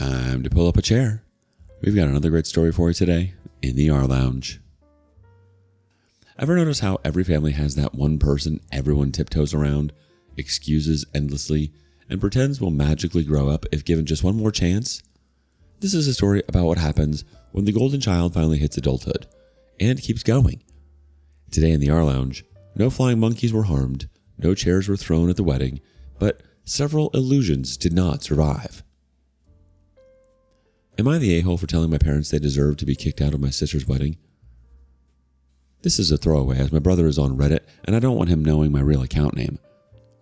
Time to pull up a chair. We've got another great story for you today in the rLounge. Ever notice how every family has that one person everyone tiptoes around, excuses endlessly, and pretends will magically grow up if given just one more chance? This is a story about what happens when the golden child finally hits adulthood and keeps going. Today in the rLounge, no flying monkeys were harmed, no chairs were thrown at the wedding, but several illusions did not survive. Am I the a-hole for telling my parents they deserve to be kicked out of my sister's wedding? This is a throwaway as my brother is on Reddit and I don't want him knowing my real account name.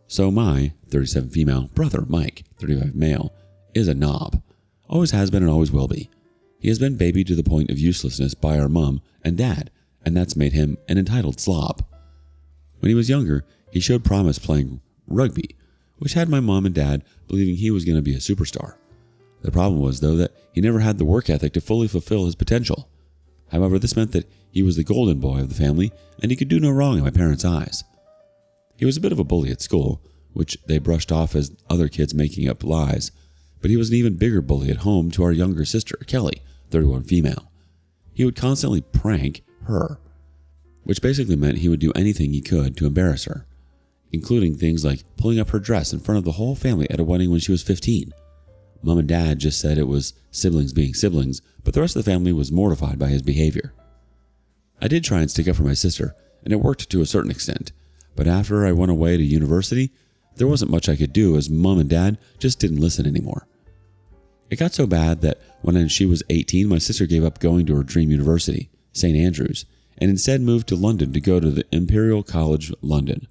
So my 37 female brother, Mike, 35 male, is a knob. Always has been and always will be. He has been babied to the point of uselessness by our mom and dad, and that's made him an entitled slob. When he was younger, he showed promise playing rugby, which had my mom and dad believing he was going to be a superstar. The problem was, though, that he never had the work ethic to fully fulfill his potential. However, this meant that he was the golden boy of the family, and he could do no wrong in my parents' eyes. He was a bit of a bully at school, which they brushed off as other kids making up lies, but he was an even bigger bully at home to our younger sister, Kelly, 31 female. He would constantly prank her, which basically meant he would do anything he could to embarrass her, including things like pulling up her dress in front of the whole family at a wedding when she was 15. Mom and Dad just said it was siblings being siblings, but the rest of the family was mortified by his behavior. I did try and stick up for my sister, and it worked to a certain extent, but after I went away to university, there wasn't much I could do as Mom and Dad just didn't listen anymore. It got so bad that when she was 18, my sister gave up going to her dream university, St. Andrews, and instead moved to London to go to the Imperial College London.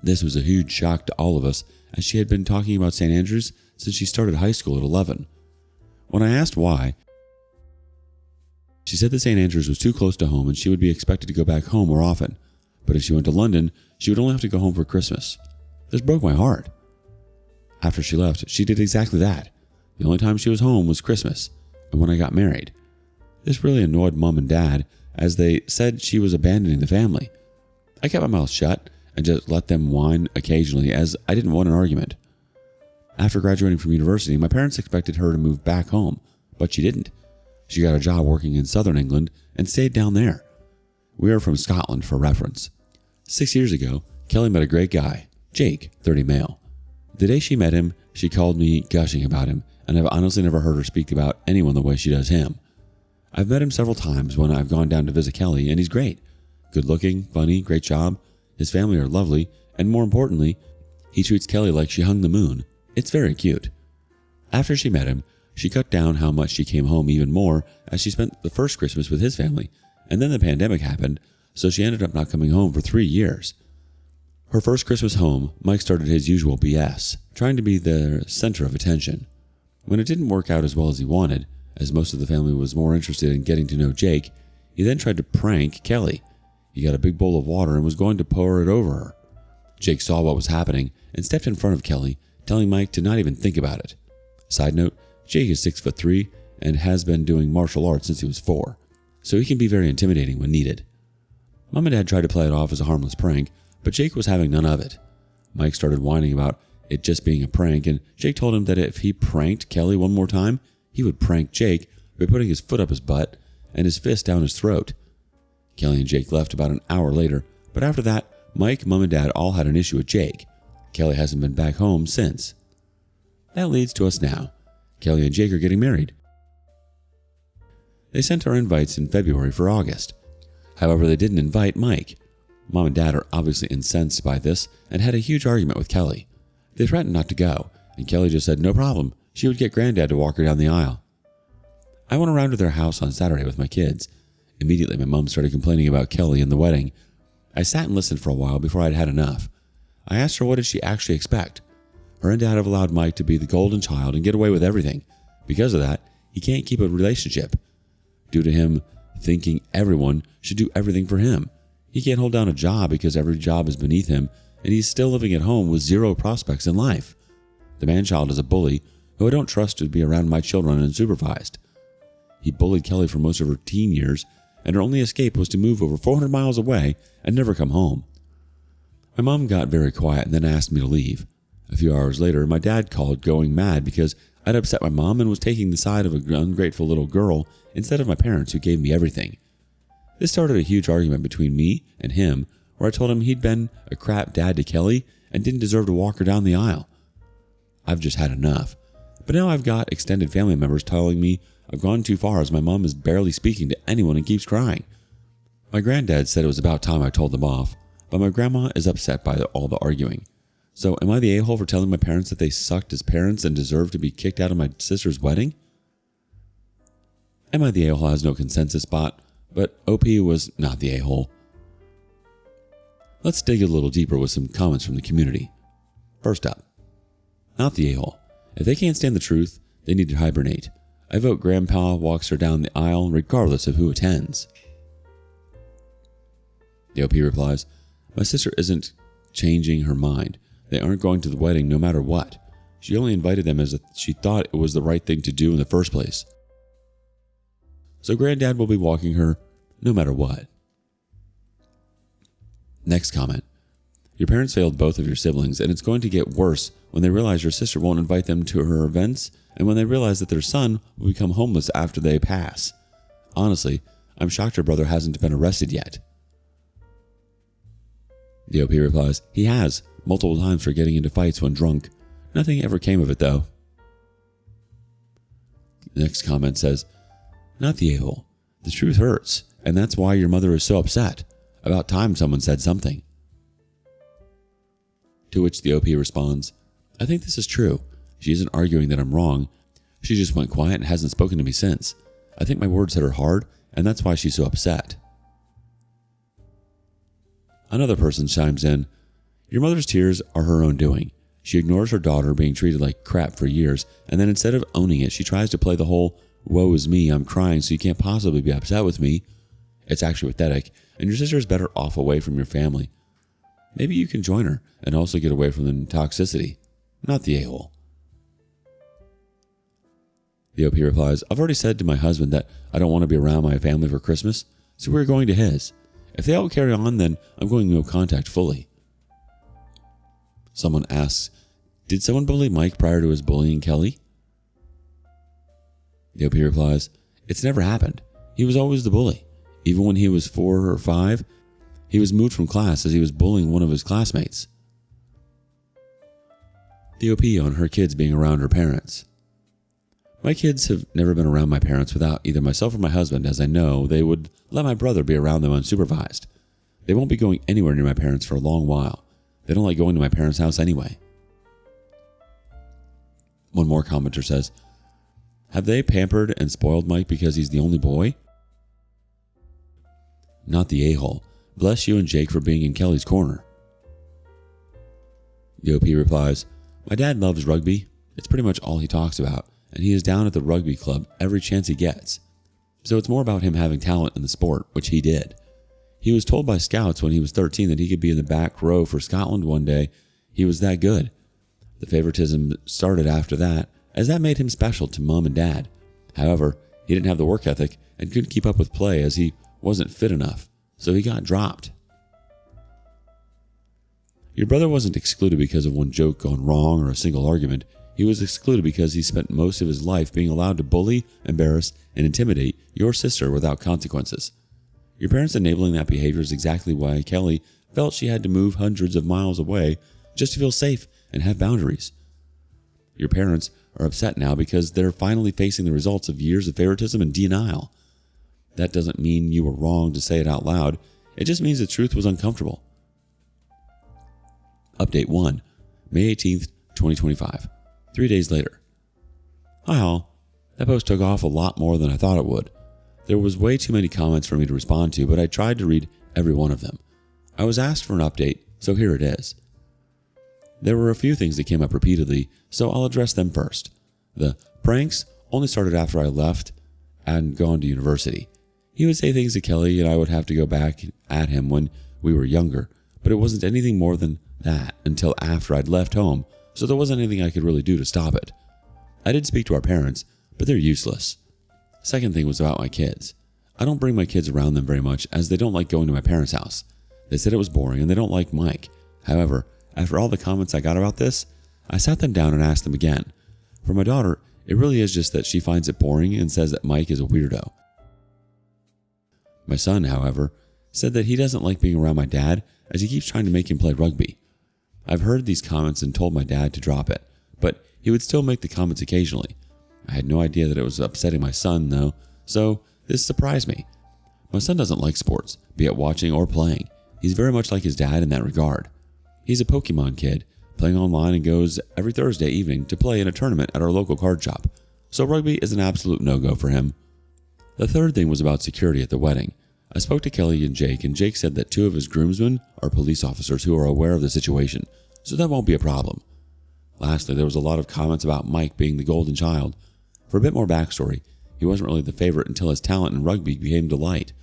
This was a huge shock to all of us, as she had been talking about St. Andrews since she started high school at 11. When I asked why, she said that St. Andrews was too close to home and she would be expected to go back home more often, but if she went to London, she would only have to go home for Christmas. This broke my heart. After she left, she did exactly that. The only time she was home was Christmas, and when I got married. This really annoyed Mom and Dad, as they said she was abandoning the family. I kept my mouth shut and just let them whine occasionally, as I didn't want an argument. After graduating from university, my parents expected her to move back home, but she didn't. She got a job working in southern England and stayed down there. We are from Scotland for reference. 6 years ago, Kelly met a great guy, Jake, 30 male. The day she met him, she called me gushing about him, and I've honestly never heard her speak about anyone the way she does him. I've met him several times when I've gone down to visit Kelly, and he's great. Good looking, funny, great job. His family are lovely, and more importantly, he treats Kelly like she hung the moon. It's very cute. After she met him, she cut down how much she came home even more, as she spent the first Christmas with his family, and then the pandemic happened, so she ended up not coming home for 3 years. Her first Christmas home, Mike started his usual BS, trying to be the center of attention. When it didn't work out as well as he wanted, as most of the family was more interested in getting to know Jake, he then tried to prank Kelly. He got a big bowl of water and was going to pour it over her. Jake saw what was happening and stepped in front of Kelly, telling Mike to not even think about it. Side note, Jake is 6'3" and has been doing martial arts since he was 4, so he can be very intimidating when needed. Mom and Dad tried to play it off as a harmless prank, but Jake was having none of it. Mike started whining about it just being a prank, and Jake told him that if he pranked Kelly one more time, he would prank Jake by putting his foot up his butt and his fist down his throat. Kelly and Jake left about an hour later, but after that, Mike, Mom, and Dad all had an issue with Jake. Kelly hasn't been back home since. That leads to us now. Kelly and Jake are getting married. They sent our invites in February for August. However, they didn't invite Mike. Mom and Dad are obviously incensed by this and had a huge argument with Kelly. They threatened not to go, and Kelly just said no problem. She would get Granddad to walk her down the aisle. I went around to their house on Saturday with my kids. Immediately, my mom started complaining about Kelly and the wedding. I sat and listened for a while before I'd had enough. I asked her what did she actually expect. Her and Dad have allowed Mike to be the golden child and get away with everything. Because of that, he can't keep a relationship. Due to him thinking everyone should do everything for him. He can't hold down a job because every job is beneath him, and he's still living at home with zero prospects in life. The man-child is a bully who I don't trust to be around my children unsupervised. He bullied Kelly for most of her teen years, and her only escape was to move over 400 miles away and never come home. My mom got very quiet and then asked me to leave. A few hours later, my dad called going mad because I'd upset my mom and was taking the side of an ungrateful little girl instead of my parents who gave me everything. This started a huge argument between me and him where I told him he'd been a crap dad to Kelly and didn't deserve to walk her down the aisle. I've just had enough. But now I've got extended family members telling me I've gone too far as my mom is barely speaking to anyone and keeps crying. My granddad said it was about time I told them off, but my grandma is upset by all the arguing. So am I the a-hole for telling my parents that they sucked as parents and deserve to be kicked out of my sister's wedding? Am I the a-hole has no consensus spot, but OP was not the a-hole. Let's dig a little deeper with some comments from the community. First up, not the a-hole. If they can't stand the truth, they need to hibernate. I vote Grandpa walks her down the aisle regardless of who attends. The OP replies, my sister isn't changing her mind. They aren't going to the wedding no matter what. She only invited them as she thought it was the right thing to do in the first place. So Granddad will be walking her no matter what. Next comment. Your parents failed both of your siblings, and it's going to get worse when they realize your sister won't invite them to her events and when they realize that their son will become homeless after they pass. Honestly, I'm shocked your brother hasn't been arrested yet. The OP replies, he has, multiple times for getting into fights when drunk. Nothing ever came of it though. The next comment says, not the a-hole. The truth hurts, and that's why your mother is so upset. About time someone said something. To which the OP responds, I think this is true. She isn't arguing that I'm wrong. She just went quiet and hasn't spoken to me since. I think my words hit her hard, and that's why she's so upset. Another person chimes in, your mother's tears are her own doing. She ignores her daughter being treated like crap for years, and then instead of owning it, she tries to play the whole, woe is me, I'm crying so you can't possibly be upset with me. It's actually pathetic, and your sister is better off away from your family. Maybe you can join her and also get away from the toxicity. Not the a-hole. The OP replies, I've already said to my husband that I don't want to be around my family for Christmas, so we're going to his. If they all carry on, then I'm going no contact fully. Someone asks, did someone bully Mike prior to his bullying Kelly? The OP replies, it's never happened. He was always the bully. Even when he was 4 or 5, he was moved from class as he was bullying one of his classmates. The OP on her kids being around her parents. My kids have never been around my parents without either myself or my husband, as I know they would let my brother be around them unsupervised. They won't be going anywhere near my parents for a long while. They don't like going to my parents' house anyway. One more commenter says, have they pampered and spoiled Mike because he's the only boy? Not the a-hole. Bless you and Jake for being in Kelly's corner. The OP replies, my dad loves rugby. It's pretty much all he talks about, and he is down at the rugby club every chance he gets. So it's more about him having talent in the sport, which he did. He was told by scouts when he was 13 that he could be in the back row for Scotland one day. He was that good. The favoritism started after that, as that made him special to mom and dad. However, he didn't have the work ethic and couldn't keep up with play as he wasn't fit enough, so he got dropped. Your brother wasn't excluded because of one joke gone wrong or a single argument. He was excluded because he spent most of his life being allowed to bully, embarrass, and intimidate your sister without consequences. Your parents enabling that behavior is exactly why Kelly felt she had to move hundreds of miles away just to feel safe and have boundaries. Your parents are upset now because they're finally facing the results of years of favoritism and denial. That doesn't mean you were wrong to say it out loud. It just means the truth was uncomfortable. Update 1, May 18th, 2025. 3 days later. Hi all. That post took off a lot more than I thought it would. There was way too many comments for me to respond to, but I tried to read every one of them. I was asked for an update, so here it is. There were a few things that came up repeatedly, so I'll address them first. The pranks only started after I left and gone to university. He would say things to Kelly and I would have to go back at him when we were younger, but it wasn't anything more than that until after I'd left home, so there wasn't anything I could really do to stop it. I did speak to our parents, but they're useless. Second thing was about my kids. I don't bring my kids around them very much as they don't like going to my parents' house. They said it was boring and they don't like Mike. However, after all the comments I got about this, I sat them down and asked them again. For my daughter, It really is just that she finds it boring and says that Mike is a weirdo. My son, however, said that he doesn't like being around my dad as he keeps trying to make him play rugby. I've heard these comments and told my dad to drop it, but he would still make the comments occasionally. I had no idea that it was upsetting my son, though, so this surprised me. My son doesn't like sports, be it watching or playing. He's very much like his dad in that regard. He's a Pokemon kid, playing online and goes every Thursday evening to play in a tournament at our local card shop, so rugby is an absolute no-go for him. The third thing was about security at the wedding. I spoke to Kelly and Jake said that 2 of his groomsmen are police officers who are aware of the situation, so that won't be a problem. Lastly, there was a lot of comments about Mike being the golden child. For a bit more backstory, he wasn't really the favorite until his talent in rugby became to light.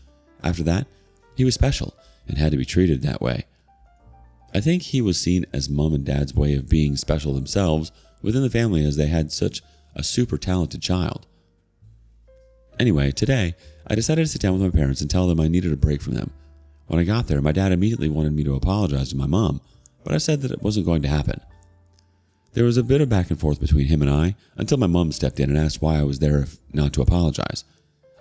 After that, he was special and had to be treated that way. I think he was seen as mom and dad's way of being special themselves within the family as they had such a super talented child. Anyway, today, I decided to sit down with my parents and tell them I needed a break from them. When I got there, my dad immediately wanted me to apologize to my mom, but I said that it wasn't going to happen. There was a bit of back and forth between him and I until my mom stepped in and asked why I was there if not to apologize.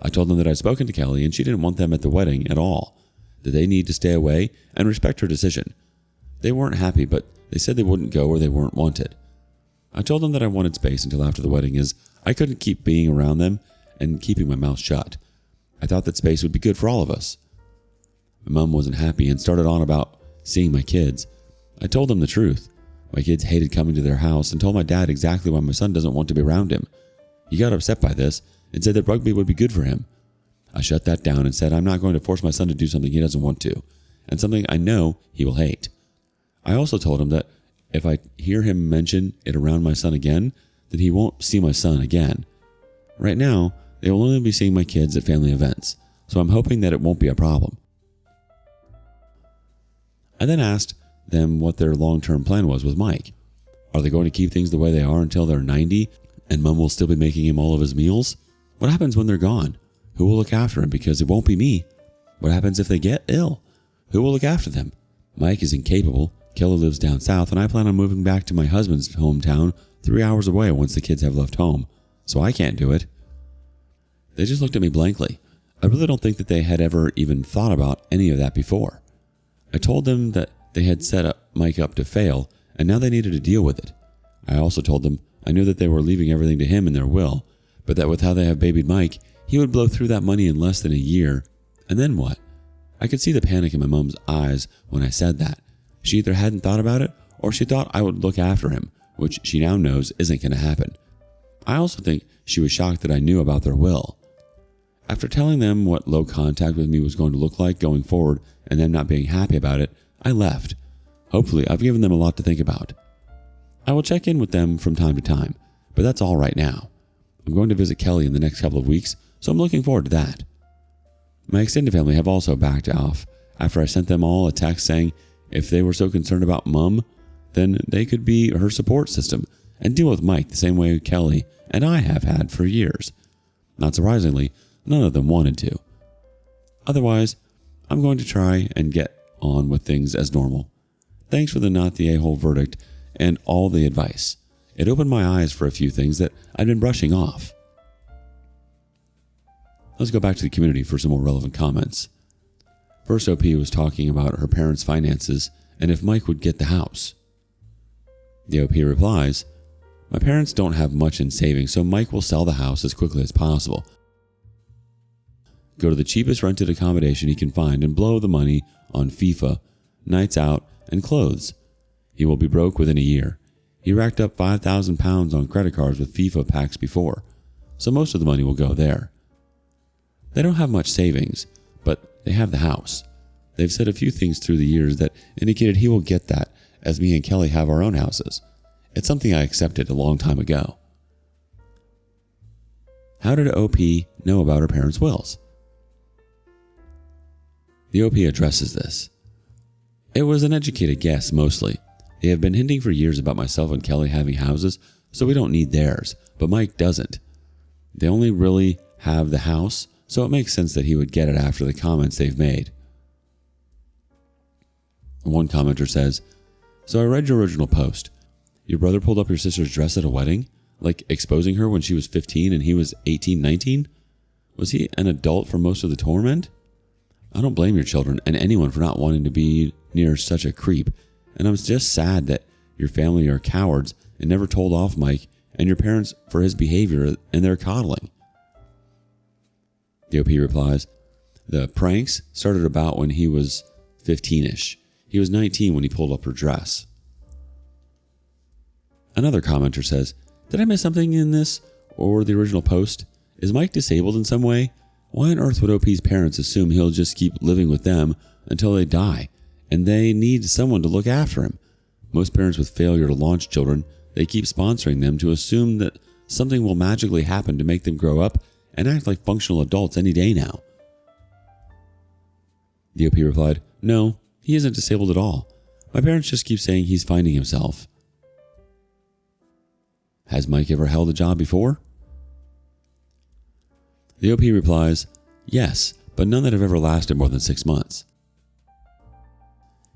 I told them that I'd spoken to Kelly and she didn't want them at the wedding at all, that they need to stay away and respect her decision. They weren't happy, but they said they wouldn't go where they weren't wanted. I told them that I wanted space until after the wedding as I couldn't keep being around them and keeping my mouth shut. I thought that space would be good for all of us. My mom wasn't happy and started on about seeing my kids. I told them the truth. My kids hated coming to their house and told my dad exactly why my son doesn't want to be around him. He got upset by this and said that rugby would be good for him. I shut that down and said I'm not going to force my son to do something he doesn't want to, and something I know he will hate. I also told him that if I hear him mention it around my son again, then he won't see my son again. Right now, they will only be seeing my kids at family events, so I'm hoping that it won't be a problem. I then asked them what their long-term plan was with Mike. Are they going to keep things the way they are until they're 90 and mom will still be making him all of his meals? What happens when they're gone? Who will look after him? Because it won't be me. What happens if they get ill? Who will look after them? Mike is incapable. Kelly lives down south and I plan on moving back to my husband's hometown 3 hours away once the kids have left home, so I can't do it. They just looked at me blankly. I really don't think that they had ever even thought about any of that before. I told them that they had set Mike up to fail, and now they needed to deal with it. I also told them I knew that they were leaving everything to him in their will, but that with how they have babied Mike, he would blow through that money in less than a year. And then what? I could see the panic in my mom's eyes when I said that. She either hadn't thought about it, or she thought I would look after him, which she now knows isn't going to happen. I also think she was shocked that I knew about their will. After telling them what low contact with me was going to look like going forward and them not being happy about it, I left. Hopefully, I've given them a lot to think about. I will check in with them from time to time, but that's all right now. I'm going to visit Kelly in the next couple of weeks, so I'm looking forward to that. My extended family have also backed off after I sent them all a text saying if they were so concerned about Mom, then they could be her support system and deal with Mike the same way Kelly and I have had for years. Not surprisingly, none of them wanted to. Otherwise, I'm going to try and get on with things as normal. Thanks for the not the a-hole verdict and all the advice. It opened my eyes for a few things that I'd been brushing off. Let's go back to the community for some more relevant comments. First, OP was talking about her parents' finances and if Mike would get the house. The OP replies, "My parents don't have much in savings, so Mike will sell the house as quickly as possible. Go to the cheapest rented accommodation he can find and blow the money on FIFA, nights out, and clothes. He will be broke within a year. He racked up £5,000 on credit cards with FIFA packs before, so most of the money will go there. They don't have much savings, but they have the house. They've said a few things through the years that indicated he will get that, as me and Kelly have our own houses. It's something I accepted a long time ago." How did OP know about her parents' wills? The OP addresses this. It was an educated guess, mostly. They have been hinting for years about myself and Kelly having houses, so we don't need theirs, but Mike doesn't. They only really have the house, so it makes sense that he would get it after the comments they've made. One commenter says, "So I read your original post. Your brother pulled up your sister's dress at a wedding? Like exposing her when she was 15 and he was 18, 19? Was he an adult for most of the torment? I don't blame your children and anyone for not wanting to be near such a creep, and I'm just sad that your family are cowards and never told off Mike and your parents for his behavior and their coddling. The OP replies, the pranks started about when he was 15-ish. He was 19 when he pulled up her dress. Another commenter says, did I miss something in this or the original post? Is Mike disabled in some way? Why on earth would OP's parents assume he'll just keep living with them until they die, and they need someone to look after him? Most parents with failure to launch children, they keep sponsoring them to assume that something will magically happen to make them grow up and act like functional adults any day now. The OP replied, no, he isn't disabled at all. My parents just keep saying he's finding himself. Has Mike ever held a job before? The OP replies, yes, but none that have ever lasted more than 6 months.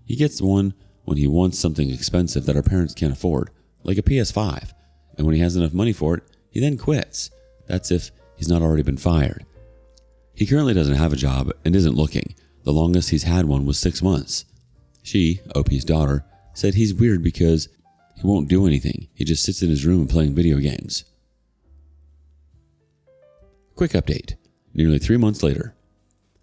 He gets one when he wants something expensive that our parents can't afford, like a PS5, and when he has enough money for it, he then quits. That's if he's not already been fired. He currently doesn't have a job and isn't looking. The longest he's had one was 6 months. She, OP's daughter, said he's weird because he won't do anything. He just sits in his room playing video games. Quick update. Nearly 3 months later.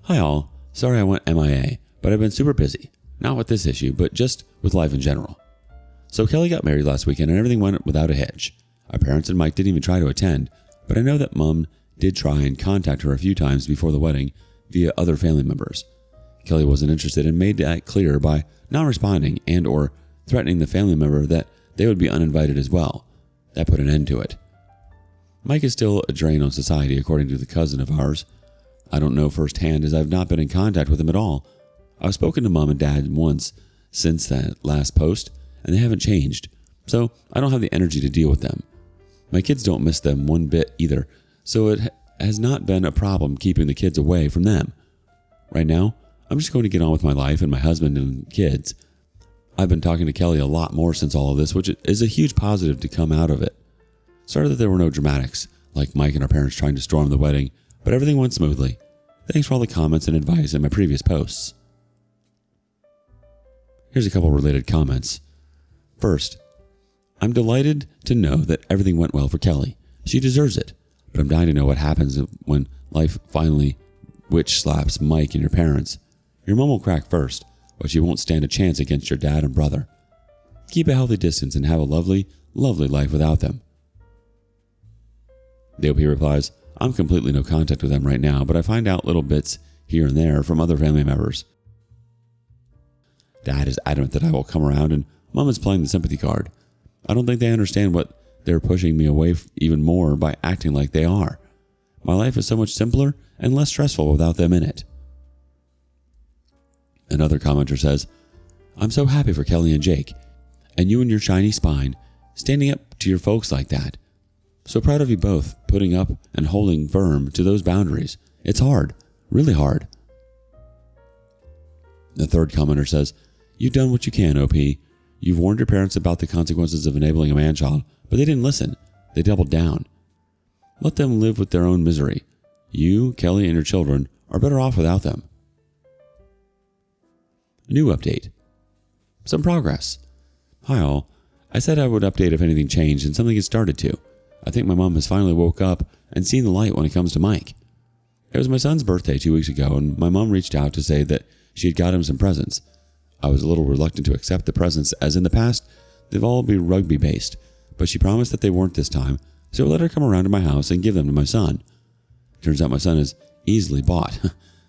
Hi all. Sorry I went MIA, but I've been super busy. Not with this issue, but just with life in general. So Kelly got married last weekend and everything went without a hitch. Our parents and Mike didn't even try to attend, but I know that Mom did try and contact her a few times before the wedding via other family members. Kelly wasn't interested and made that clear by not responding and or threatening the family member that they would be uninvited as well. That put an end to it. Mike is still a drain on society, according to the cousin of ours. I don't know firsthand as I've not been in contact with him at all. I've spoken to Mom and Dad once since that last post, and they haven't changed, so I don't have the energy to deal with them. My kids don't miss them one bit either, so it has not been a problem keeping the kids away from them. Right now, I'm just going to get on with my life and my husband and kids. I've been talking to Kelly a lot more since all of this, which is a huge positive to come out of it. Sorry that there were no dramatics, like Mike and our parents trying to storm the wedding, but everything went smoothly. Thanks for all the comments and advice in my previous posts. Here's a couple related comments. First, I'm delighted to know that everything went well for Kelly. She deserves it, but I'm dying to know what happens when life finally witch slaps Mike and your parents. Your mom will crack first, but she won't stand a chance against your dad and brother. Keep a healthy distance and have a lovely, lovely life without them. The OP replies, I'm completely no contact with them right now, but I find out little bits here and there from other family members. Dad is adamant that I will come around and Mom is playing the sympathy card. I don't think they understand what they're pushing me away even more by acting like they are. My life is so much simpler and less stressful without them in it. Another commenter says, I'm so happy for Kelly and Jake, and you and your shiny spine, standing up to your folks like that. So proud of you both, putting up and holding firm to those boundaries. It's hard, really hard. The third commenter says, you've done what you can, OP. You've warned your parents about the consequences of enabling a man-child, but they didn't listen. They doubled down. Let them live with their own misery. You, Kelly, and your children are better off without them. New update. Some progress. Hi all. I said I would update if anything changed, and something has started to. I think my mom has finally woke up and seen the light when it comes to Mike. It was my son's birthday 2 weeks ago, and my mom reached out to say that she had got him some presents. I was a little reluctant to accept the presents, as in the past, they've all been rugby-based, but she promised that they weren't this time, so I let her come around to my house and give them to my son. Turns out my son is easily bought.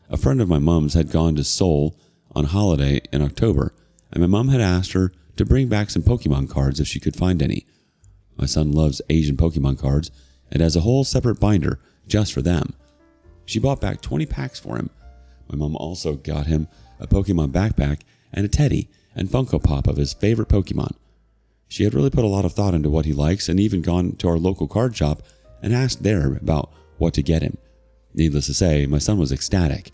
A friend of my mom's had gone to Seoul on holiday in October, and my mom had asked her to bring back some Pokemon cards if she could find any. My son loves Asian Pokemon cards and has a whole separate binder just for them. She bought back 20 packs for him. My mom also got him a Pokemon backpack and a teddy and Funko Pop of his favorite Pokemon. She had really put a lot of thought into what he likes and even gone to our local card shop and asked there about what to get him. Needless to say, my son was ecstatic.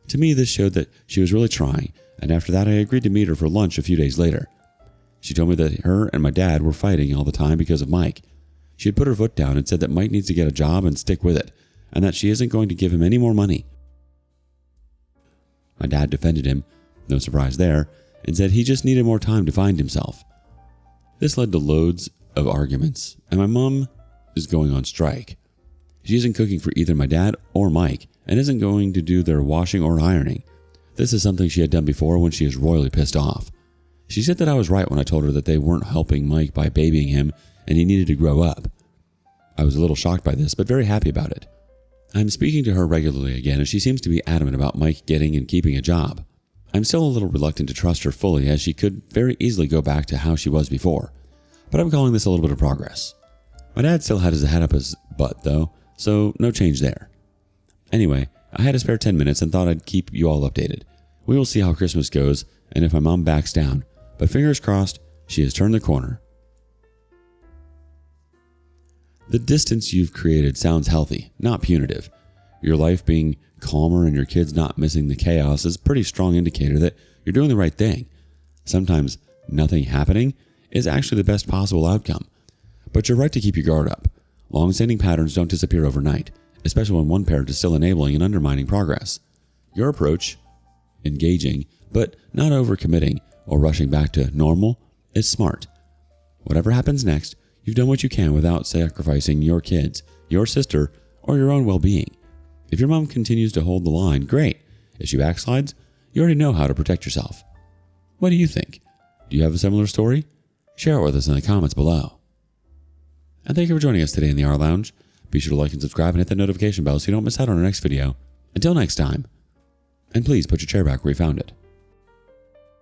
To me, this showed that she was really trying, and after that I agreed to meet her for lunch a few days later. She told me that her and my dad were fighting all the time because of Mike. She had put her foot down and said that Mike needs to get a job and stick with it, and that she isn't going to give him any more money. My dad defended him, no surprise there, and said he just needed more time to find himself. This led to loads of arguments, and my mom is going on strike. She isn't cooking for either my dad or Mike, and isn't going to do their washing or ironing. This is something she had done before when she is royally pissed off. She said that I was right when I told her that they weren't helping Mike by babying him and he needed to grow up. I was a little shocked by this, but very happy about it. I'm speaking to her regularly again, and she seems to be adamant about Mike getting and keeping a job. I'm still a little reluctant to trust her fully, as she could very easily go back to how she was before. But I'm calling this a little bit of progress. My dad still had his head up his butt, though, so no change there. Anyway, I had a spare 10 minutes and thought I'd keep you all updated. We will see how Christmas goes and if my mom backs down, but fingers crossed, she has turned the corner. The distance you've created sounds healthy, not punitive. Your life being calmer and your kids not missing the chaos is a pretty strong indicator that you're doing the right thing. Sometimes nothing happening is actually the best possible outcome. But you're right to keep your guard up. Long-standing patterns don't disappear overnight, especially when one parent is still enabling and undermining progress. Your approach, engaging, but not overcommitting or rushing back to normal, is smart. Whatever happens next, you've done what you can without sacrificing your kids, your sister, or your own well-being. If your mom continues to hold the line, great. If she backslides, you already know how to protect yourself. What do you think? Do you have a similar story? Share it with us in the comments below. And thank you for joining us today in the rLounge. Be sure to like and subscribe and hit the notification bell so you don't miss out on our next video. Until next time. And please put your chair back where you found it.